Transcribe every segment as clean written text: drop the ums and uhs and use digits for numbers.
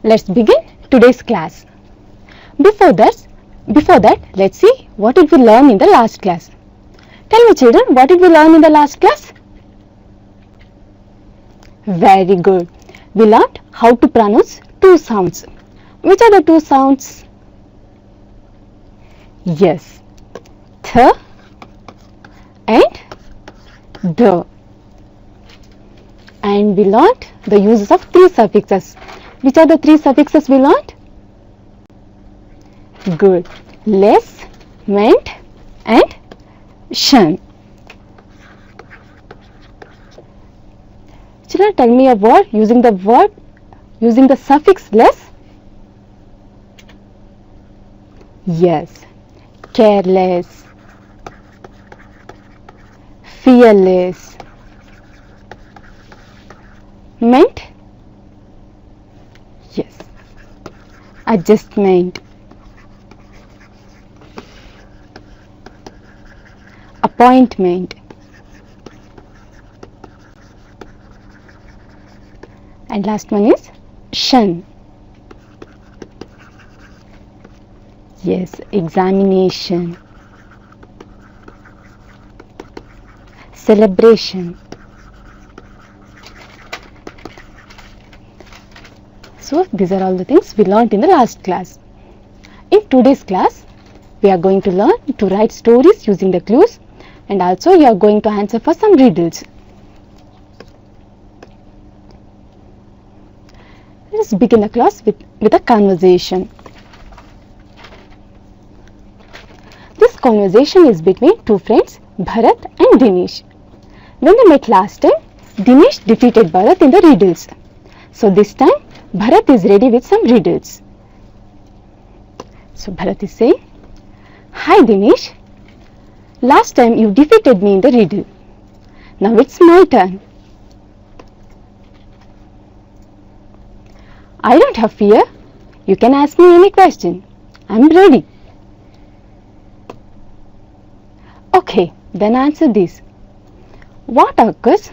Let's begin today's class. Before that, let's see what did we learn in the last class. Tell me children, what did we learn in the last class? Very good. We learned how to pronounce two sounds. Which are the two sounds? Yes, th and d. And we learned the uses of three suffixes. Which are the three suffixes we learned? Good. Less, meant and shun. Children, tell me a word using the suffix less. Yes. Careless, fearless, meant. Yes. Adjustment, appointment, and last one is shun. Yes, examination, celebration. So these are all the things we learned in the last class. In today's class, we are going to learn to write stories using the clues, and also you are going to answer for some riddles. Let us begin the class with a conversation. This conversation is between two friends, Bharat and Dinesh. When they met last time, Dinesh defeated Bharat in the riddles. So this time, Bharat is ready with some riddles. So Bharat is saying, "Hi Dinesh, last time you defeated me in the riddle. Now it's my turn. I don't have fear. You can ask me any question. I'm ready." Okay, then answer this. What occurs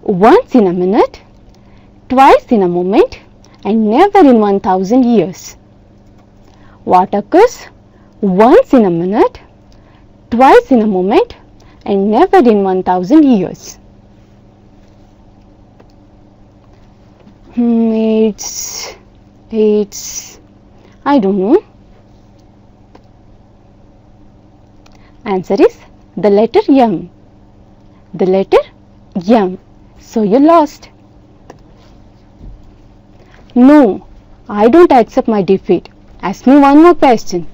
once in a minute, twice in a moment, and never in 1000 years? What occurs once in a minute, twice in a moment, and never in 1000 years? It's I don't know. Answer is the letter M. The letter M. So you lost. No, I don't accept my defeat. Ask me one more question.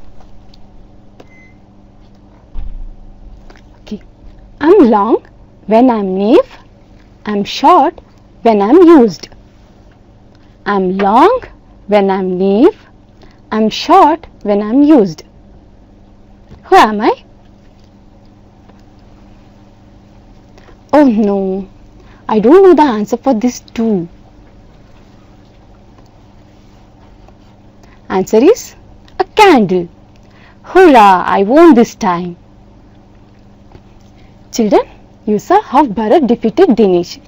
Okay. I'm long when I'm naive. I'm short when I'm used. I'm long when I'm naive. I'm short when I'm used. Who am I? Oh no, I don't know the answer for this too. Answer is a candle. Hurrah, I won this time. Children, you saw how Bharat defeated Dinesh.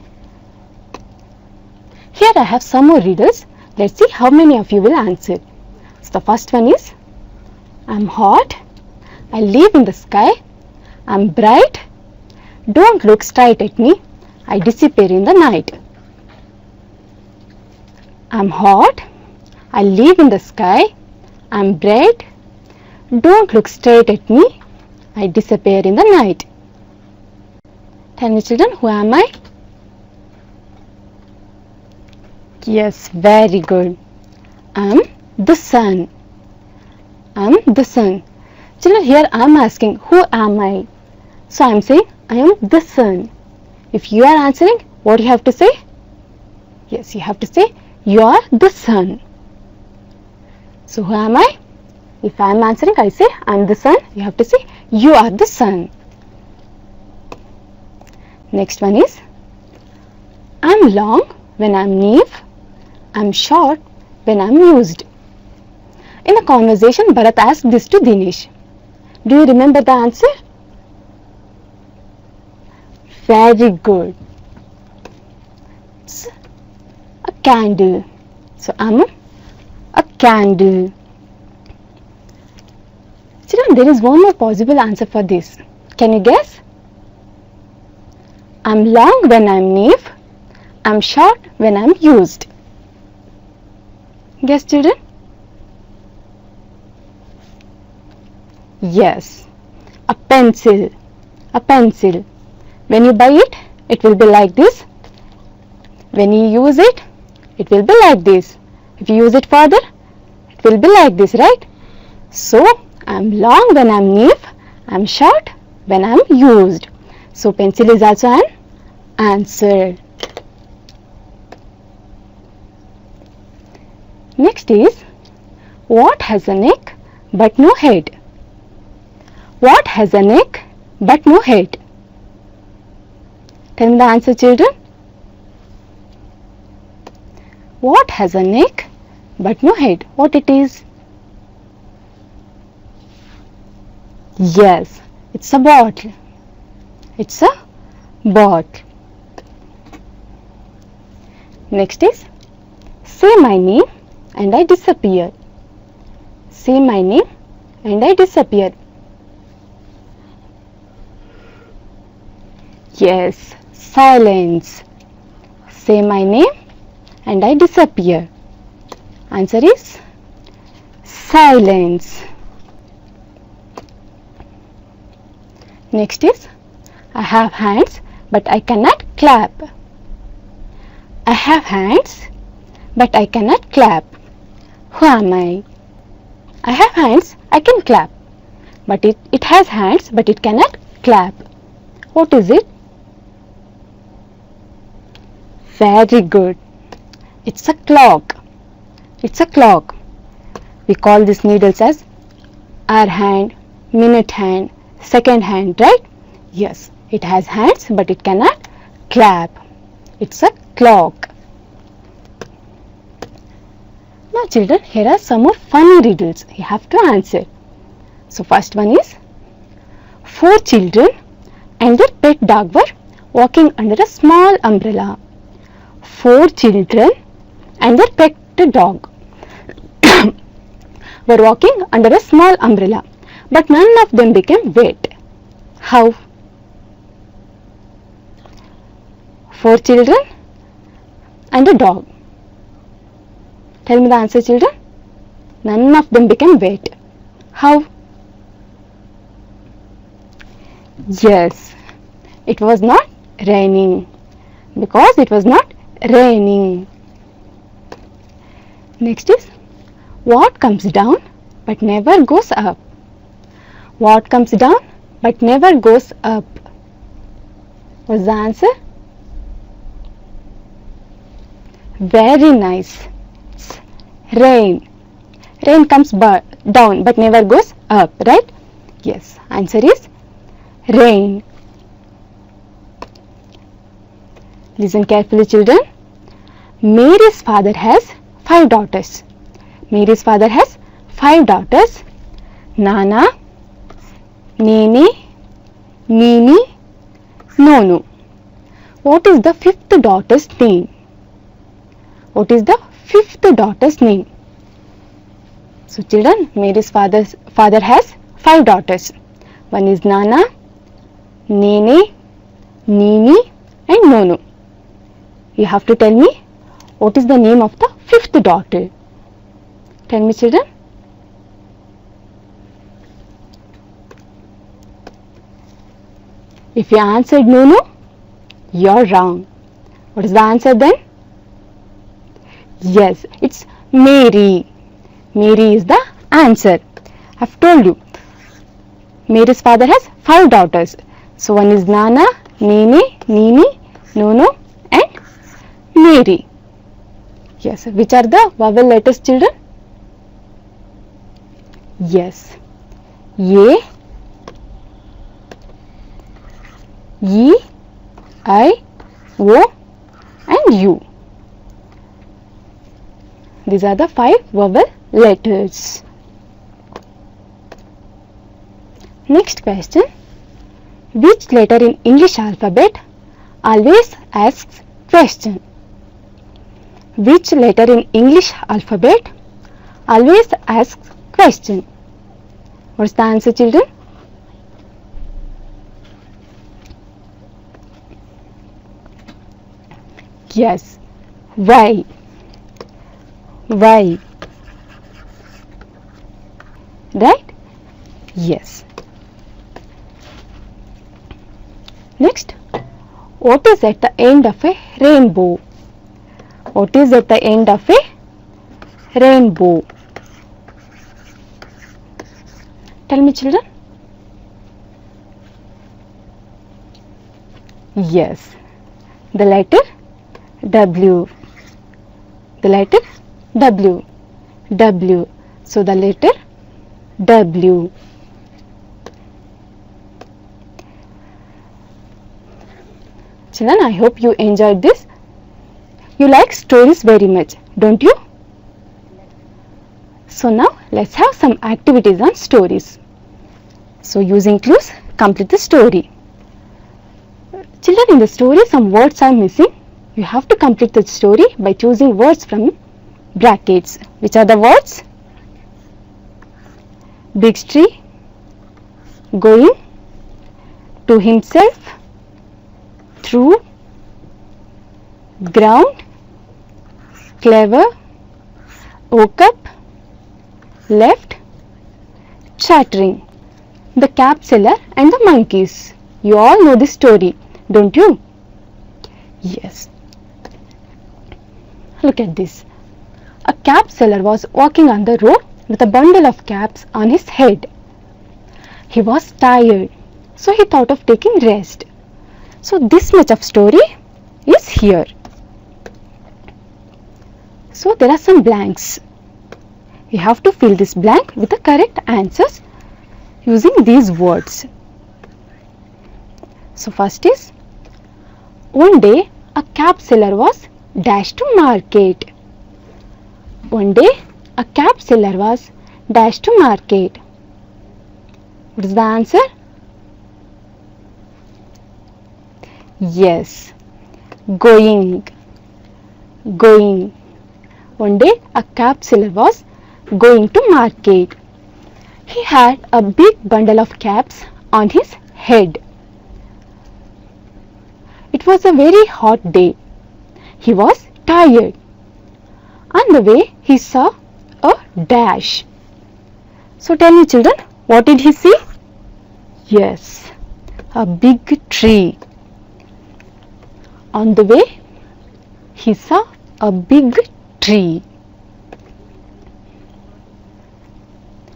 Here I have some more riddles. Let's see how many of you will answer. So the first one is, I'm hot, I live in the sky, I'm bright, don't look straight at me, I disappear in the night. I'm hot, I live in the sky, I'm bright, don't look straight at me, I disappear in the night. Tell me children, who am I? Yes, very good. I'm the sun. I'm the sun. Children, here I am asking, who am I? So I am saying, I am the sun. If you are answering, what you have to say? Yes, you have to say, you are the sun. So who am I? If I am answering, I say, I am the sun. You have to say, you are the sun. Next one is, I am long when I am naive. I am short when I am used. In the conversation, Bharat asked this to Dinesh. Do you remember the answer? Very good. It's a candle. So I'm candle. Children, there is one more possible answer for this. Can you guess? I'm long when I'm new. I'm short when I'm used. Guess, children? Yes, a pencil. A pencil. When you buy it, it will be like this. When you use it, it will be like this. If you use it further, it will be like this, right? So, I'm long when I'm new. I'm short when I'm used. So, pencil is also an answer. Next is, what has a neck but no head? What has a neck but no head? Tell me the answer, children. What has a neck but no head? What it is? Yes, it's a bottle. It's a bottle. Next is, say my name and I disappear. Say my name and I disappear. Yes, silence. Say my name and I disappear. Answer is silence. Next is, I have hands but I cannot clap. I have hands but I cannot clap. Who am I? I have hands, I can clap. But it has hands but it cannot clap. What is it? Very good. It's a clock. It's a clock. We call these needles as hour hand, minute hand, second hand, right? Yes, it has hands but it cannot clap. It's a clock. Now children, here are some more funny riddles. You have to answer. So first one is, 4 children and their pet dog were walking under a small umbrella. 4 children and their pet dog were walking under a small umbrella, but none of them became wet. How? 4 children and a dog. Tell me the answer, children. None of them became wet. How? Yes, it was not raining, because it was not raining. Next is, what comes down but never goes up? What comes down but never goes up? What's the answer? Very nice. It's rain. Rain comes down but never goes up, right? Yes, answer is rain. Listen carefully, children. Mary's father has 5 daughters. Mary's father has 5 daughters. Nana, Nene, Nini, Nonu. What is the 5th daughter's name? What is the 5th daughter's name? So children, Mary's father has 5 daughters. One is Nana, Nene, Nini and Nonu. You have to tell me what is the name of the 5th daughter. Tell me, children. If you answered Nunu, you're wrong. What is the answer then? Yes, it's Mary. Mary is the answer. I've told you. Mary's father has 5 daughters. So one is Nana, Nene, Nini, Nunu and Mary. Yes, which are the vowel letters, children? Yes. Ye, E, I, O and U. These are the 5 vowel letters. Next question. Which letter in English alphabet always asks question? Which letter in English alphabet always asks question. What's the answer, children? Yes. Why? Why? Right? Yes. Next, what is at the end of a rainbow? What is at the end of a rainbow? Tell me, children. Yes, the letter W. The letter W. W. So the letter W. Children, I hope you enjoyed this. You like stories very much, don't you? So now let's have some activities on stories. So using clues, complete the story. Children, in the story some words are missing. You have to complete the story by choosing words from brackets. Which are the words? Big tree, going, to himself, through, ground, clever, woke up, left, chattering. The cap seller and the monkeys. You all know this story, don't you? Yes. Look at this. A cap seller was walking on the road with a bundle of caps on his head. He was tired, so he thought of taking rest. So this much of story is here. So there are some blanks. You have to fill this blank with the correct answers using these words. So first is, one day a cap seller was dashed to market. One day a cap seller was dashed to market. What is the answer? Yes, going. Going. One day a cap seller was going to market. He had a big bundle of caps on his head. It was a very hot day. He was tired. On the way he saw a dash. So tell me, children, what did he see? Yes, a big tree. On the way he saw a big tree.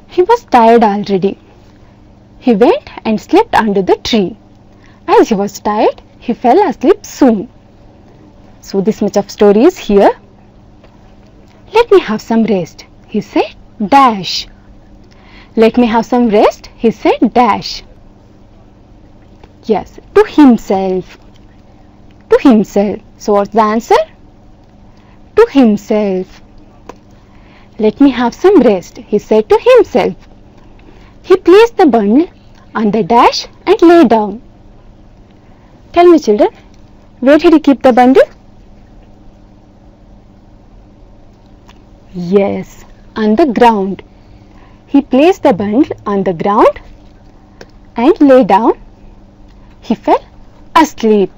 He was tired already. He went and slept under the tree. As he was tired, he fell asleep soon. So this much of story is here. Let me have some rest, he said, dash. Let me have some rest, he said, dash. Yes, to himself. To himself. So what's the answer? To himself. Let me have some rest, he said to himself. He placed the bundle on the dash and lay down. Tell me, children, where did he keep the bundle? Yes, on the ground. He placed the bundle on the ground and lay down. He fell asleep.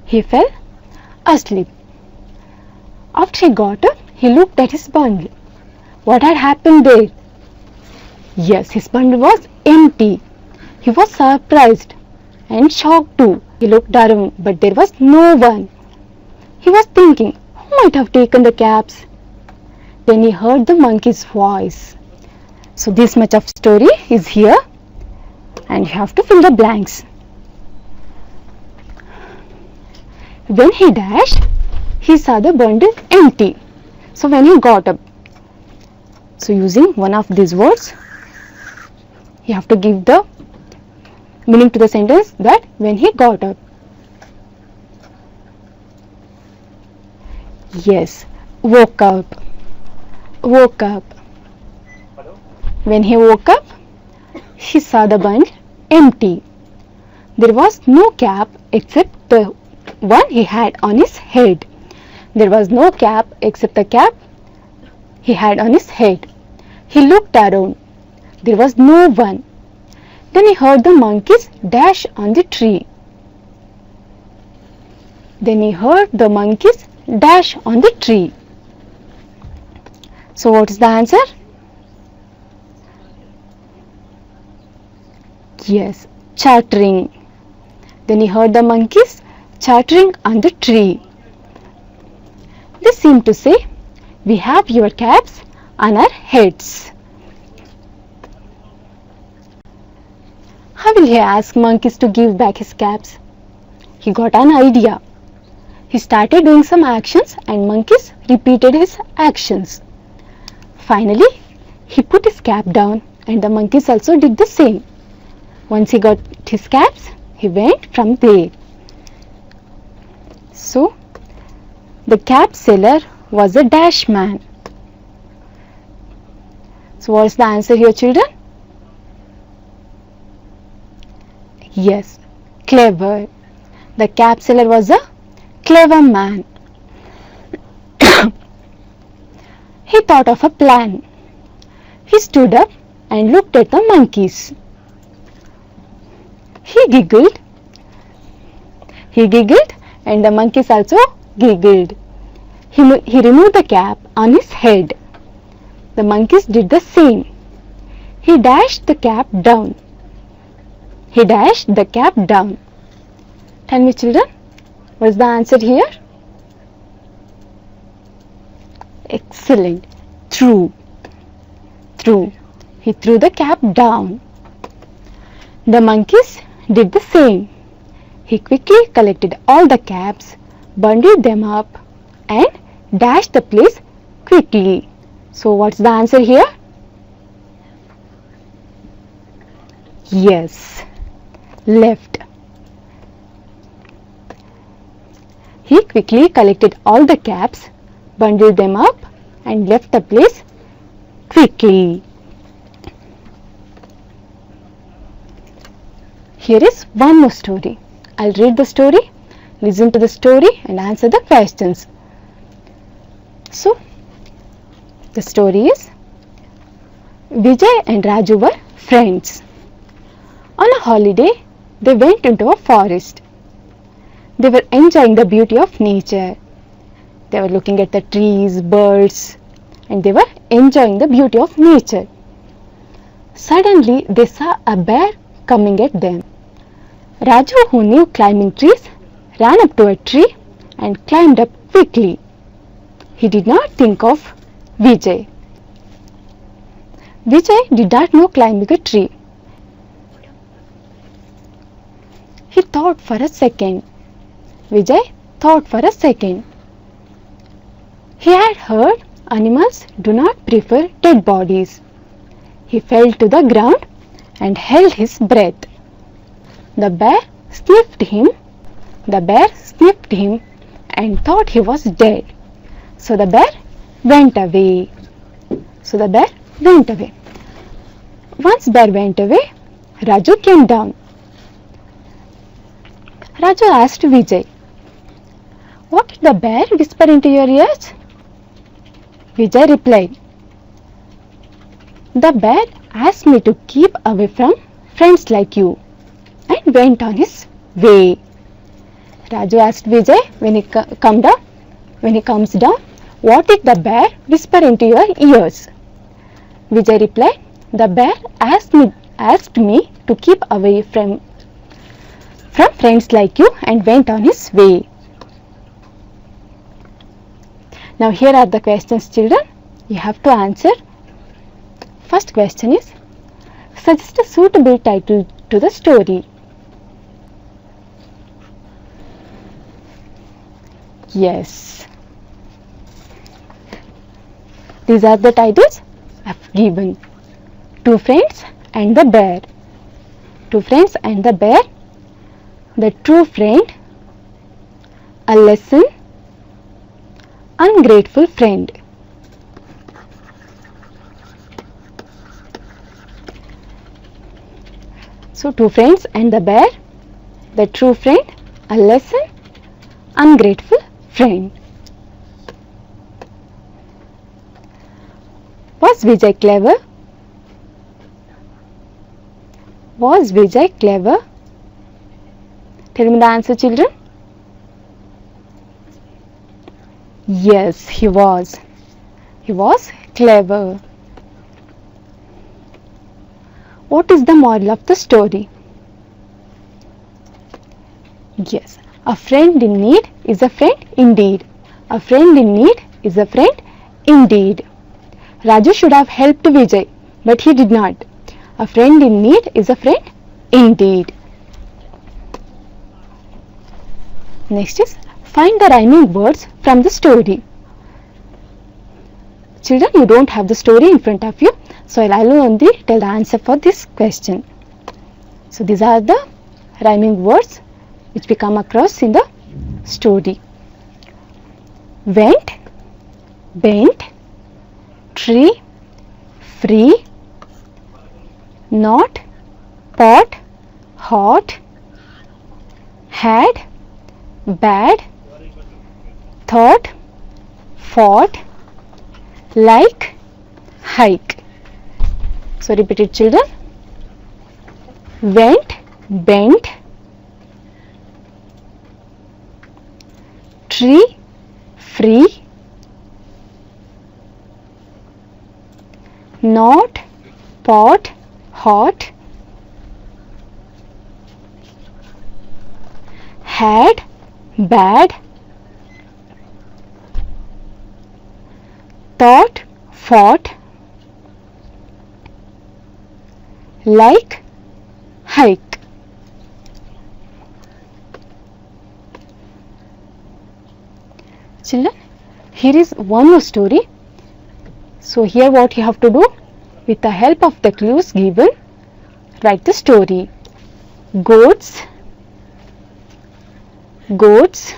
He fell asleep. After he got up, he looked at his bundle. What had happened there? Yes, his bundle was empty. He was surprised and shocked too. He looked around, but there was no one. He was thinking, who might have taken the caps? Then he heard the monkey's voice. So this much of story is here and you have to fill the blanks. When he dashed, he saw the bundle empty. So when he got up, so using one of these words, you have to give the meaning to the sentence that when he got up. Yes, woke up. Woke up. When he woke up, he saw the bundle empty. There was no cap except the one he had on his head. There was no cap except the cap he had on his head. He looked around. There was no one. Then he heard the monkeys dash on the tree. So what is the answer? Yes, chattering. Then he heard the monkeys chattering on the tree. They seemed to say, "We have your caps on our heads." How will he ask monkeys to give back his caps? He got an idea. He started doing some actions and monkeys repeated his actions. Finally, he put his cap down and the monkeys also did the same. Once he got his caps, he went from there. So, the cap seller was a dash man. So, what is the answer here, children? Yes, clever. The cap seller was a clever man. He thought of a plan. He stood up and looked at the monkeys. He giggled and the monkeys also giggled. He removed the cap on his head. The monkeys did the same. He dashed the cap down. Tell me, children, what is the answer here? Excellent. True. He threw the cap down. The monkeys did the same. He quickly collected all the caps, bundled them up and dashed the place quickly. So what's the answer here? Yes, left. He quickly collected all the caps, bundled them up and left the place quickly. Here is one more story. I'll read the story, listen to the story and answer the questions. So, the story is Vijay and Raju were friends. On a holiday, they went into a forest. They were enjoying the beauty of nature. They were looking at the trees, birds, and they were enjoying the beauty of nature. Suddenly, they saw a bear coming at them. Raju, who knew climbing trees, ran up to a tree and climbed up quickly. He did not think of Vijay. Vijay did not know climbing a tree. He thought for a second. Vijay thought for a second. He had heard animals do not prefer dead bodies. He fell to the ground and held his breath. The bear sniffed him and thought he was dead. So the bear went away. Once bear went away, Raju came down. Raju asked Vijay, "What did the bear whisper into your ears?" Vijay replied, "The bear asked me to keep away from friends like you," and went on his way. Raju asked Vijay when he comes down, "What did the bear whisper into your ears?" Vijay replied, "The bear asked me to keep away from friends like you," and went on his way. Now here are the questions, children. You have to answer. First question is, suggest a suitable title to the story. Yes. These are the titles I've given. Two Friends and the Bear. Two Friends and the Bear. The True Friend. A Lesson. Ungrateful Friend. So, Two Friends and the Bear. The True Friend. A Lesson. Ungrateful Friend. Was Vijay clever? Was Vijay clever? Tell me the answer, children. Yes, he was. He was clever. What is the moral of the story? Yes, a friend in need is a friend indeed. A friend in need is a friend indeed. Raju should have helped Vijay, but he did not. A friend in need is a friend indeed. Next is find the rhyming words from the story. Children, you don't have the story in front of you, so I'll only tell the answer for this question. So these are the rhyming words which we come across in the story. Went, bent, tree, free, not, pot, hot, had, bad, thought, fought, like, hike. So repeat it, children. Went, bent, tree, free, not, pot, hot, had, bad, thought, fought, like, hike. Children, here is one more story. So here what you have to do, with the help of the clues given, write the story. Goats, goats,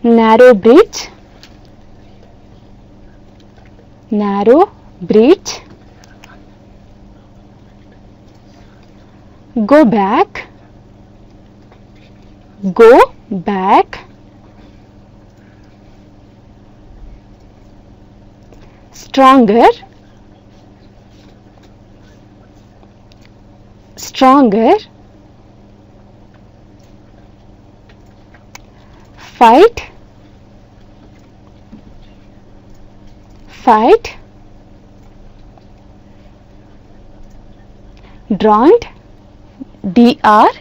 narrow bridge, narrow bridge, go back, go back, stronger, stronger, fight, fight, drowned, D-R-O-W-N-E-D,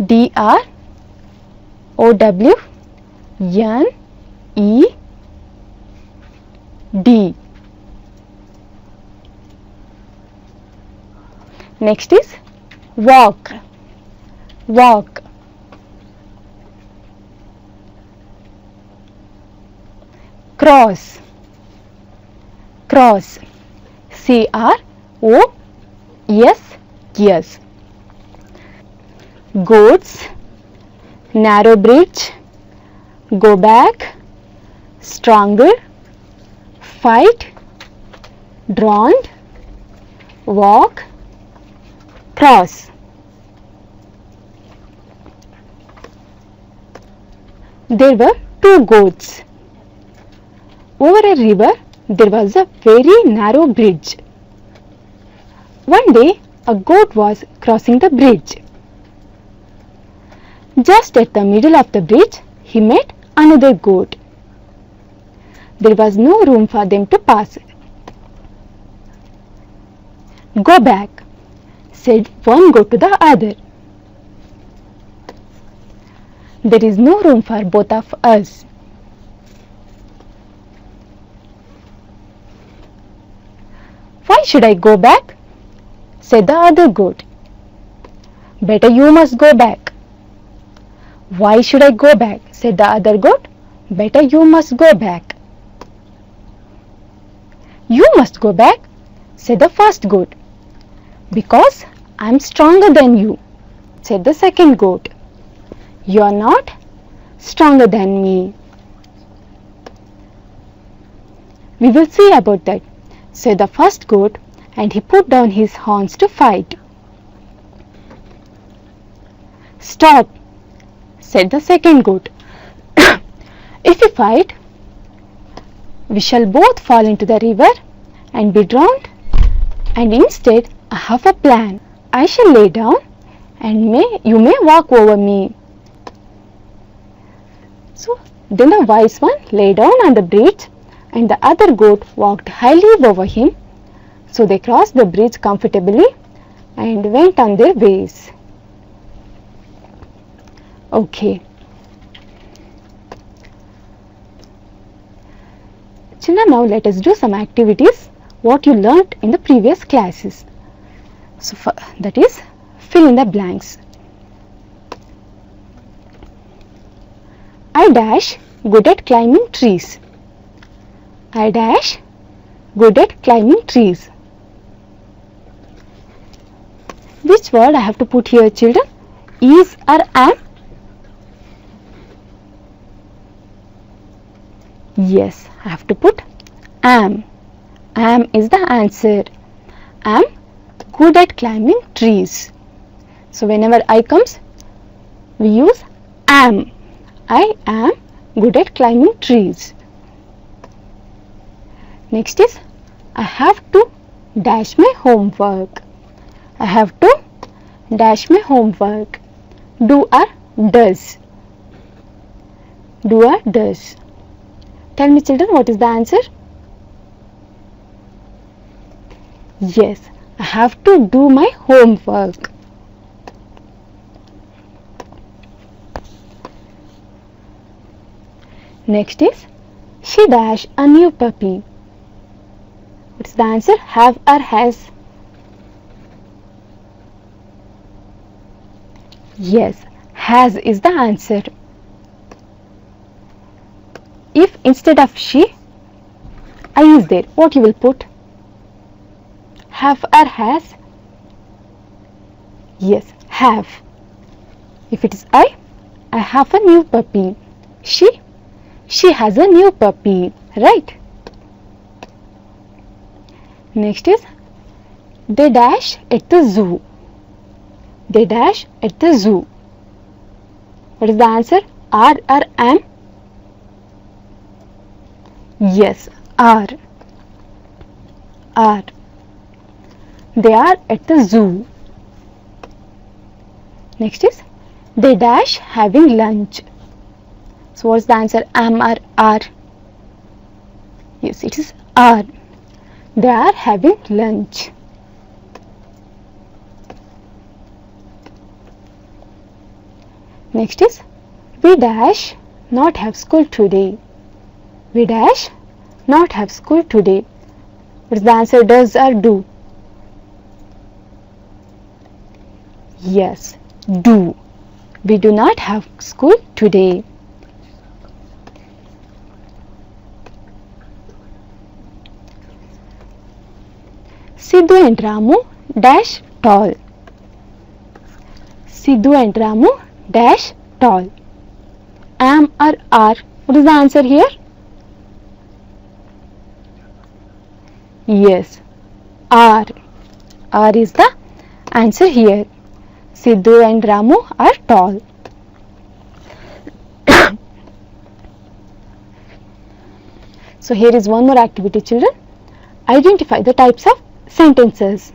D-R-O-W-N-E-D. Next is walk, walk, cross, cross, C-R-O-S-S, goats, narrow bridge, go back, stronger, fight, drowned, walk, cross. There were two goats. Over a river, there was a very narrow bridge. One day, a goat was crossing the bridge. Just at the middle of the bridge, he met another goat. There was no room for them to pass. Go back, said one goat to the other. There is no room for both of us. Why should I go back? Said the other goat. Better you must go back. Why should I go back? Said the other goat. Better you must go back. You must go back, said the first goat. Because I am stronger than you, said the second goat. You are not stronger than me. We will see about that, said the first goat, and he put down his horns to fight. Stop, said the second goat. If we fight, we shall both fall into the river and be drowned. And instead, I have a plan. I shall lay down, and you may walk over me. So then the wise one lay down on the bridge, and the other goat walked highly over him. So they crossed the bridge comfortably and went on their ways. Okay. Children, now let us do some activities what you learnt in the previous classes. So that is, fill in the blanks. I dash good at climbing trees. I dash good at climbing trees. Which word I have to put here, children? Is or am? Yes, I have to put am. Am is the answer. Am good at climbing trees. So whenever I comes, we use am. I am good at climbing trees. Next is, I have to dash my homework. I have to dash my homework. Do or does. Do or does. Tell me, children, what is the answer? Yes, I have to do my homework. Next is, she dash a new puppy. What is the answer? Have or has? Yes, has is the answer. If instead of she, I is there, what you will put? Have or has? Yes, have. If it is I have a new puppy. She has a new puppy, right? Next is, they dash at the zoo. They dash at the zoo. What is the answer? Are or am? Yes, are. Are. They are at the zoo. Next is, they dash having lunch. So what's the answer? Am or are? Yes, it is are. They are having lunch. Next is, we dash not have school today. We dash not have school today. What is the answer? Does or do? Yes, do. We do not have school today. Sidhu and Ramu dash tall. Sidhu and Ramu dash tall. Am or are? What is the answer here? Yes, are. Are is the answer here. Sidhu and Ramu are tall. So here is one more activity, children. Identify the types of sentences.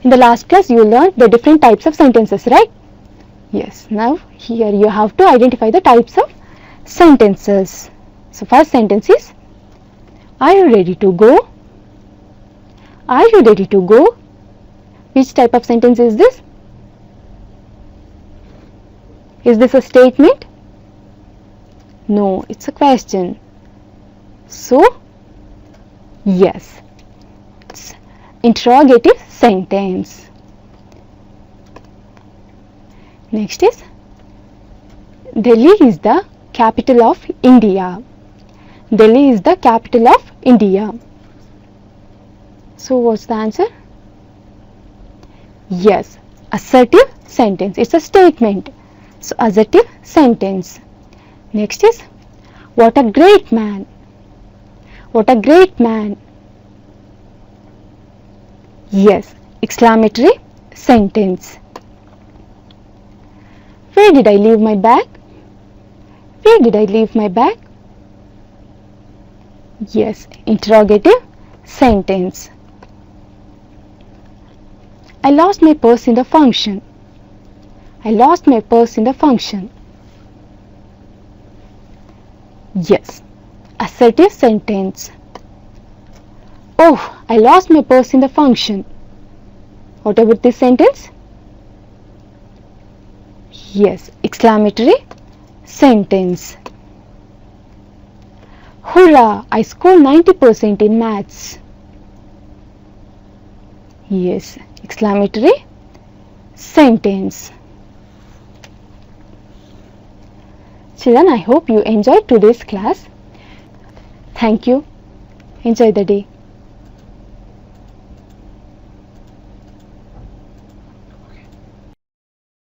In the last class you learned the different types of sentences, right? Yes, now here you have to identify the types of sentences. So first sentence is, are you ready to go? Are you ready to go? Which type of sentence is this? Is this a statement? No, it's a question. So, yes, it's interrogative sentence. Next is, Delhi is the capital of India. Delhi is the capital of India. So what's the answer? Yes, assertive sentence. It's a statement. So assertive sentence. Next is, what a great man. What a great man. Yes, exclamatory sentence. Where did I leave my bag? Where did I leave my bag? Yes, interrogative sentence. I lost my purse in the function. I lost my purse in the function. Yes, assertive sentence. Oh, I lost my purse in the function. What about this sentence? Yes, exclamatory sentence. Hurrah! I scored 90% in maths. Yes, exclamatory sentence. Children, I hope you enjoyed today's class. Thank you. Enjoy the day.